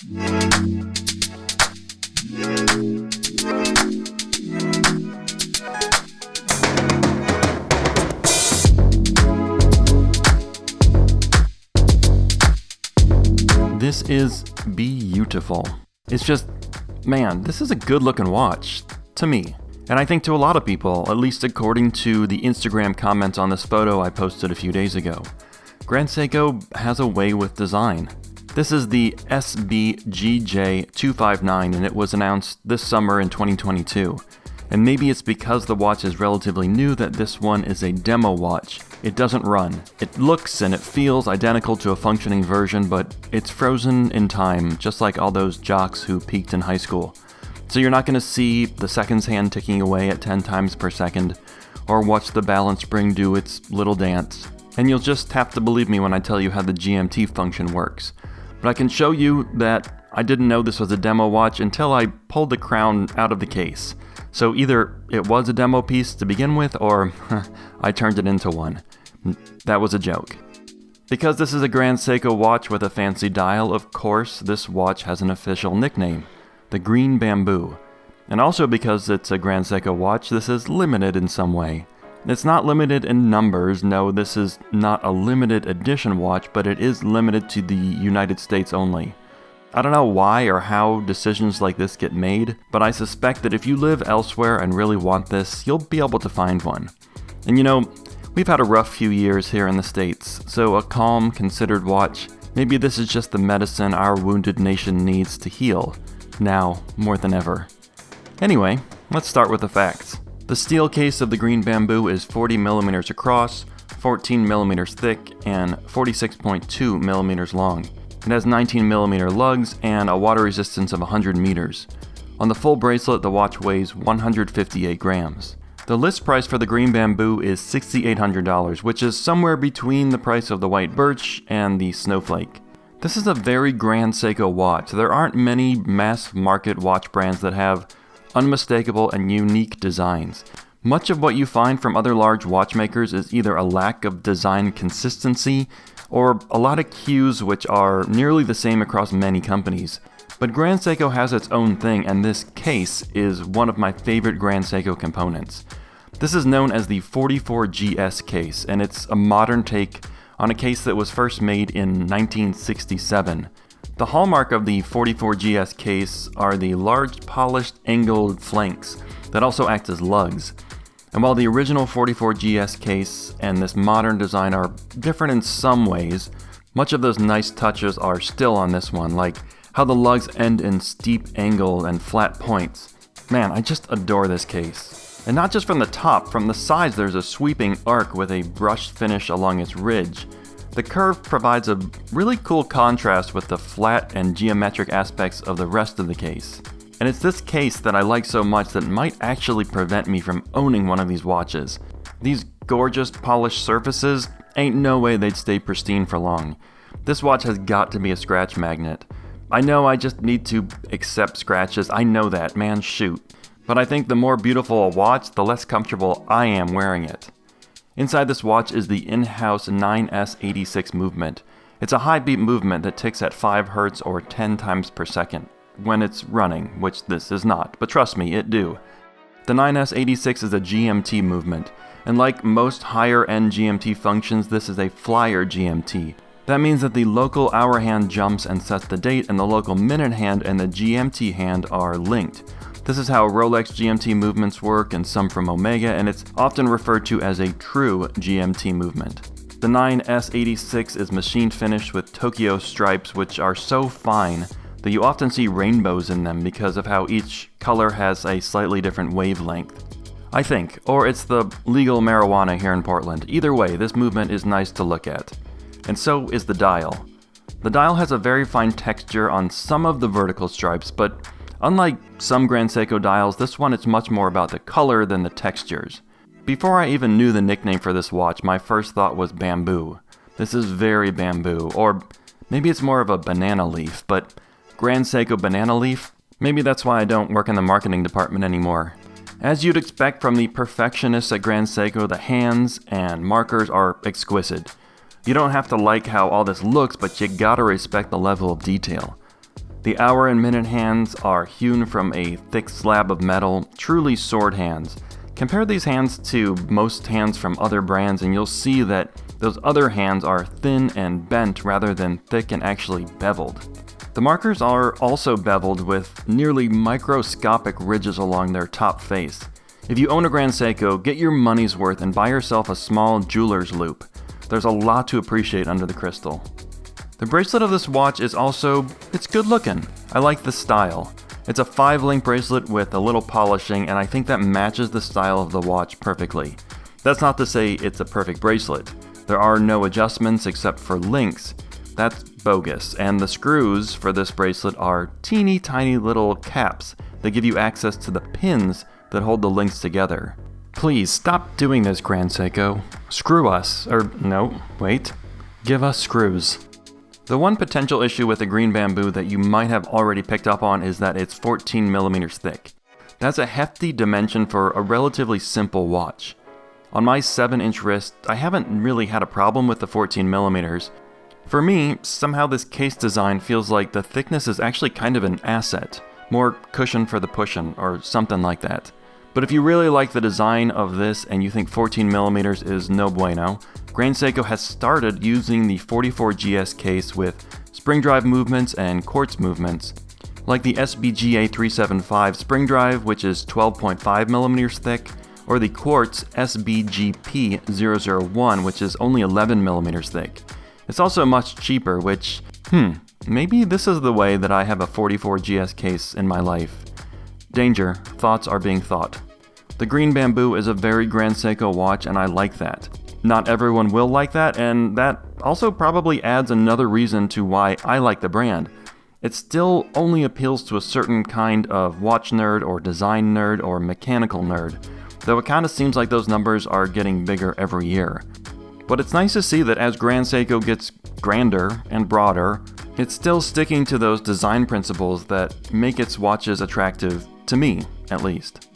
This is beautiful. It's just, man, this is a good looking watch, to me. And I think to a lot of people, at least according to the Instagram comments on this photo I posted a few days ago. Grand Seiko has a way with design. This is the SBGJ259 and it was announced this summer in 2022. And maybe it's because the watch is relatively new that this one is a demo watch. It doesn't run. It looks and it feels identical to a functioning version, but it's frozen in time, just like all those jocks who peaked in high school. So you're not going to see the seconds hand ticking away at 10 times per second, or watch the balance spring do its little dance. And you'll just have to believe me when I tell you how the GMT function works. But I can show you that I didn't know this was a demo watch until I pulled the crown out of the case. So either it was a demo piece to begin with, or I turned it into one. That was a joke. Because this is a Grand Seiko watch with a fancy dial, of course, this watch has an official nickname, the Green Bamboo. And also because it's a Grand Seiko watch, this is limited in some way. It's not limited in numbers, no, this is not a limited edition watch, but it is limited to the United States only. I don't know why or how decisions like this get made, but I suspect that if you live elsewhere and really want this, you'll be able to find one. And you know, we've had a rough few years here in the States, so a calm, considered watch, maybe this is just the medicine our wounded nation needs to heal, now more than ever. Anyway, let's start with the facts. The steel case of the Green Bamboo is 40mm across, 14mm thick, and 46.2mm long. It has 19mm lugs and a water resistance of 100 meters. On the full bracelet, the watch weighs 158 grams. The list price for the Green Bamboo is $6,800, which is somewhere between the price of the White Birch and the Snowflake. This is a very Grand Seiko watch. There aren't many mass market watch brands that have unmistakable and unique designs. Much of what you find from other large watchmakers is either a lack of design consistency or a lot of cues which are nearly the same across many companies. But Grand Seiko has its own thing, and this case is one of my favorite Grand Seiko components. This is known as the 44GS case, and it's a modern take on a case that was first made in 1967. The hallmark of the 44GS case are the large polished angled flanks that also act as lugs. And while the original 44GS case and this modern design are different in some ways, much of those nice touches are still on this one, like how the lugs end in steep angle and flat points. Man, I just adore this case. And not just from the top, from the sides there's a sweeping arc with a brushed finish along its ridge. The curve provides a really cool contrast with the flat and geometric aspects of the rest of the case. And it's this case that I like so much that might actually prevent me from owning one of these watches. These gorgeous polished surfaces, ain't no way they'd stay pristine for long. This watch has got to be a scratch magnet. I know I just need to accept scratches, I know that, man, shoot. But I think the more beautiful a watch, the less comfortable I am wearing it. Inside this watch is the in-house 9S86 movement. It's a high beat movement that ticks at 5 Hz or 10 times per second. When it's running, which this is not, but trust me, it do. The 9S86 is a GMT movement, and like most higher-end GMT functions, this is a flyer GMT. That means that the local hour hand jumps and sets the date, and the local minute hand and the GMT hand are linked. This is how Rolex GMT movements work and some from Omega, and it's often referred to as a true GMT movement. The 9S86 is machine finished with Tokyo stripes, which are so fine that you often see rainbows in them because of how each color has a slightly different wavelength. I think, or it's the legal marijuana here in Portland. Either way, this movement is nice to look at. And so is the dial. The dial has a very fine texture on some of the vertical stripes, but unlike some Grand Seiko dials, this one is much more about the color than the textures. Before I even knew the nickname for this watch, my first thought was bamboo. This is very bamboo, or maybe it's more of a banana leaf, but Grand Seiko banana leaf? Maybe that's why I don't work in the marketing department anymore. As you'd expect from the perfectionists at Grand Seiko, the hands and markers are exquisite. You don't have to like how all this looks, but you gotta respect the level of detail. The hour and minute hands are hewn from a thick slab of metal, truly sword hands. Compare these hands to most hands from other brands and you'll see that those other hands are thin and bent rather than thick and actually beveled. The markers are also beveled with nearly microscopic ridges along their top face. If you own a Grand Seiko, get your money's worth and buy yourself a small jeweler's loop. There's a lot to appreciate under the crystal. The bracelet of this watch is it's good looking. I like the style. It's a 5-link bracelet with a little polishing, and I think that matches the style of the watch perfectly. That's not to say it's a perfect bracelet. There are no adjustments except for links. That's bogus, and the screws for this bracelet are teeny tiny little caps that give you access to the pins that hold the links together. Please stop doing this, Grand Seiko. Screw us. Give us screws. The one potential issue with the Green Bamboo that you might have already picked up on is that it's 14mm thick. That's a hefty dimension for a relatively simple watch. On my 7-inch wrist, I haven't really had a problem with the 14mm. For me, somehow this case design feels like the thickness is actually kind of an asset, more cushion for the pushin' or something like that. But if you really like the design of this and you think 14mm is no bueno, Grand Seiko has started using the 44GS case with spring drive movements and quartz movements, like the SBGJ259 spring drive, which is 12.5mm thick, or the quartz SBGP001, which is only 11mm thick. It's also much cheaper, which, maybe this is the way that I have a 44GS case in my life. Danger, thoughts are being thought. The Green Bamboo is a very Grand Seiko watch and I like that. Not everyone will like that, and that also probably adds another reason to why I like the brand. It still only appeals to a certain kind of watch nerd or design nerd or mechanical nerd, though it kind of seems like those numbers are getting bigger every year. But it's nice to see that as Grand Seiko gets grander and broader, it's still sticking to those design principles that make its watches attractive, to me at least.